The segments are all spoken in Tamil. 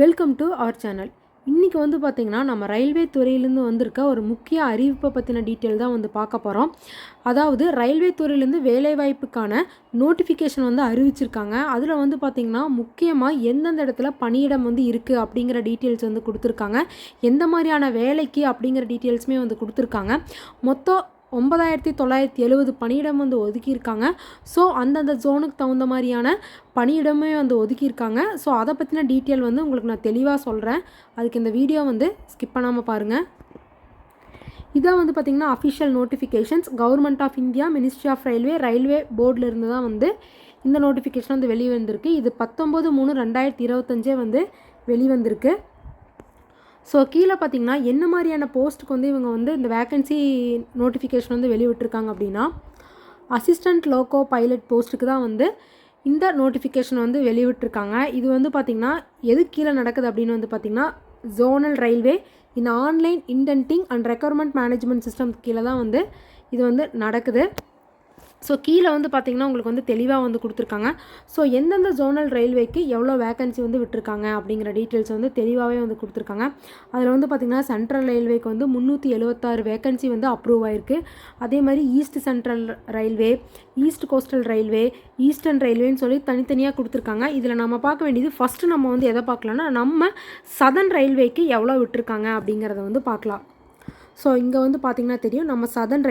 Welcome to our channel. இன்றைக்கி வந்து பார்த்திங்கன்னா நம்ம ரயில்வே துறையிலேருந்து வந்திருக்க ஒரு முக்கிய அறிவிப்பை பற்றின டீட்டெயில் தான் வந்து பார்க்க போகிறோம். அதாவது ரயில்வே துறையிலேருந்து வேலைவாய்ப்புக்கான நோட்டிஃபிகேஷன் வந்து அறிவிச்சிருக்காங்க. அதில் வந்து பார்த்திங்கன்னா முக்கியமாக எந்தெந்த இடத்துல பணியிடம் வந்து இருக்குது அப்படிங்கிற டீட்டெயில்ஸ் வந்து கொடுத்துருக்காங்க. எந்த மாதிரியான வேலைக்கு அப்படிங்கிற டீட்டெயில்ஸுமே வந்து கொடுத்துருக்காங்க. மொத்தம் 9970 பணியிடம் வந்து ஒதுக்கியிருக்காங்க. ஸோ அந்தந்த ஜோனுக்கு தகுந்த மாதிரியான பணியிடமே வந்து ஒதுக்கியிருக்காங்க. ஸோ அதை பற்றின டீட்டெயில் வந்து உங்களுக்கு நான் தெளிவாக சொல்கிறேன். அதுக்கு இந்த வீடியோ வந்து ஸ்கிப் பண்ணாமல் பாருங்கள். இதான் வந்து பார்த்திங்கன்னா official notifications government of India, ministry of railway போர்டில் இருந்து தான் வந்து இந்த நோட்டிஃபிகேஷன் வந்து வெளிவந்திருக்கு. இது 19/3/2025 வந்து வெளிவந்திருக்கு. ஸோ கீழே பார்த்திங்கன்னா என்ன மாதிரியான போஸ்ட்டுக்கு வந்து இவங்க வந்து இந்த வேக்கன்சி நோட்டிஃபிகேஷன் வந்து வெளிவிட்டிருக்காங்க அப்படின்னா, அசிஸ்டண்ட் லோக்கோ பைலட் போஸ்ட்டுக்கு தான் வந்து இந்த நோட்டிஃபிகேஷன் வந்து வெளிவிட்டிருக்காங்க. இது வந்து பார்த்திங்கன்னா எது கீழே நடக்குது அப்படின்னு வந்து பார்த்திங்கன்னா, zonal railway in online indenting and requirement management system கீழே தான் வந்து இது வந்து நடக்குது. ஸோ கீழே வந்து பார்த்திங்கன்னா உங்களுக்கு வந்து தெளிவாக வந்து கொடுத்துருக்காங்க. ஸோ எந்தெந்த ஜோனல் ரயில்வேக்கு எவ்வளோ வேக்கன்சி வந்து விட்டுருக்காங்க அப்படிங்கிற டீட்டெயில்ஸ் வந்து தெளிவாகவே வந்து கொடுத்துருக்காங்க. அதில் வந்து பார்த்திங்கன்னா சென்ட்ரல் ரயில்வேக்கு வந்து 376 வேக்கன்சி வந்து அப்ரூவ் ஆகிருக்கு. அதே மாதிரி east central railway, east coastal railway, eastern ரயில்வேன்னு சொல்லி தனித்தனியாக கொடுத்துருக்காங்க. இதில் நம்ம பார்க்க வேண்டியது ஃபஸ்ட்டு நம்ம வந்து எதை பார்க்கலான்னா, நம்ம சதர்ன் ரயில்வேக்கு எவ்வளோ விட்டுருக்காங்க அப்படிங்கிறத வந்து பார்க்கலாம். ஸோ இங்கே வந்து பார்த்திங்கன்னா தெரியும், நம்ம சதர்ன்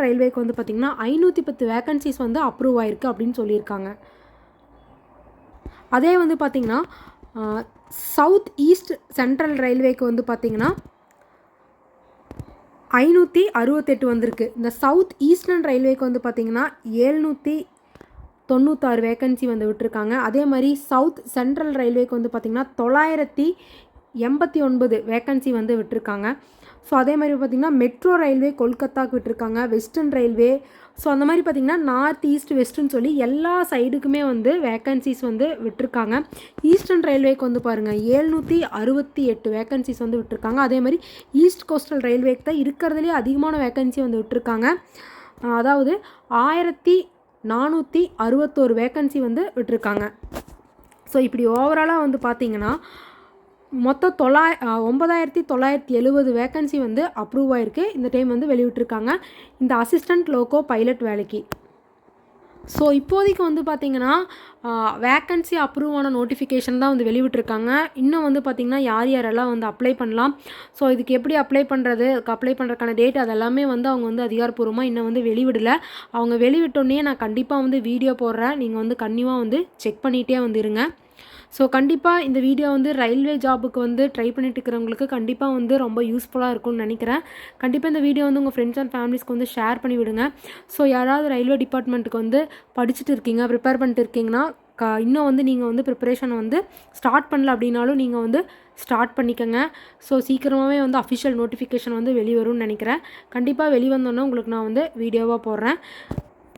ரயில்வேக்கு வந்து பார்த்திங்கன்னா 510 வேக்கன்சிஸ் வந்து அப்ரூவ் ஆகிருக்கு அப்படின்னு சொல்லியிருக்காங்க. அதே வந்து பார்த்திங்கன்னா சவுத் ஈஸ்ட் சென்ட்ரல் ரயில்வேக்கு வந்து பார்த்திங்கன்னா 568 வந்திருக்கு. இந்த சவுத் ஈஸ்டர்ன் ரயில்வேக்கு வந்து பார்த்திங்கன்னா 796 வேக்கன்சி வந்து விட்டுருக்காங்க. அதே மாதிரி சவுத் சென்ட்ரல் ரயில்வேக்கு வந்து பார்த்திங்கன்னா 989 வேக்கன்சி வந்து விட்டுருக்காங்க. ஸோ அதே மாதிரி பார்த்திங்கன்னா மெட்ரோ ரயில்வே கொல்கத்தாவுக்கு விட்டுருக்காங்க, வெஸ்டர்ன் ரயில்வே. ஸோ அந்த மாதிரி பார்த்திங்கன்னா நார்த் ஈஸ்ட் வெஸ்ட்டுன்னு சொல்லி எல்லா சைடுக்குமே வந்து வேக்கன்சிஸ் வந்து விட்டுருக்காங்க. ஈஸ்டர்ன் ரயில்வேக்கு வந்து பாருங்கள் 768 வேக்கன்சிஸ் வந்து விட்டுருக்காங்க. அதே மாதிரி ஈஸ்ட் கோஸ்டல் ரயில்வேக்கு தான் இருக்கிறதுலே அதிகமான வேக்கன்சி வந்து விட்டுருக்காங்க. அதாவது 1461 வேக்கன்சி வந்து விட்டுருக்காங்க. ஸோ இப்படி ஓவராலாக வந்து பார்த்திங்கன்னா மொத்தம் 9970 வேக்கன்சி வந்து அப்ரூவ் ஆகிருக்கு. இந்த டைம் வந்து வெளியிட்டிருக்காங்க இந்த அசிஸ்டண்ட் லோக்கோ பைலட் வேலைக்கு. ஸோ இப்போதைக்கு வந்து பார்த்திங்கன்னா வேக்கன்சி அப்ரூவ் ஆன நோட்டிஃபிகேஷன் தான் வந்து வெளிவிட்டிருக்காங்க. இன்னும் வந்து பார்த்திங்கன்னா யாரெல்லாம் வந்து அப்ளை பண்ணலாம், ஸோ இதுக்கு எப்படி அப்ளை பண்ணுறதுக்கான டேட் அதெல்லாமே வந்து அவங்க வந்து அதிகாரப்பூர்வமாக இன்னும் வந்து வெளிவிடலை. அவங்க வெளிவிட்டோன்னே நான் கண்டிப்பாக வந்து வீடியோ போடுறேன். நீங்கள் வந்து கண்டிப்பாக வந்து செக் பண்ணிகிட்டே வந்து இருங்க. ஸோ கண்டிப்பாக இந்த வீடியோ வந்து ரயில்வே ஜாபுக்கு வந்து ட்ரை பண்ணிட்டு இருக்கிறவங்களுக்கு கண்டிப்பாக வந்து ரொம்ப யூஸ்ஃபுல்லாக இருக்கும்னு நினைக்கிறேன். கண்டிப்பாக இந்த வீடியோ வந்து உங்கள் ஃப்ரெண்ட்ஸ் அண்ட் ஃபேமிலிஸ்க்கு வந்து ஷேர் பண்ணி விடுங்க. ஸோ யாராவது ரயில்வே டிபார்ட்மெண்ட்டுக்கு வந்து படிச்சுட்டு இருக்கீங்க, ப்ரிப்பேர் பண்ணிட்டு இருக்கீங்கன்னா இன்னும் வந்து நீங்கள் வந்து ப்ரிப்பரேஷனை வந்து ஸ்டார்ட் பண்ணல அப்படின்னாலும் நீங்கள் வந்து ஸ்டார்ட் பண்ணிக்கோங்க. ஸோ சீக்கிரமாகவே வந்து அஃபிஷியல் நோட்டிஃபிகேஷன் வந்து வெளிவரும்னு நினைக்கிறேன். கண்டிப்பாக வெளிவந்தோன்னே உங்களுக்கு நான் வந்து வீடியோவாக போடுறேன்.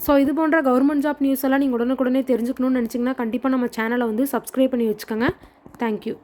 ஸோ இது போன்ற கவர்மெண்ட் ஜாப் நியூஸ் எல்லாம் நீங்கள் உடனுக்குடனே தெரிஞ்சுக்கணும்னு நினச்சிங்கன்னா கண்டிப்பாக நம்ம சேனலை வந்து சப்ஸ்கிரைப் பண்ணி வச்சுக்கோங்க. தேங்க்யூ.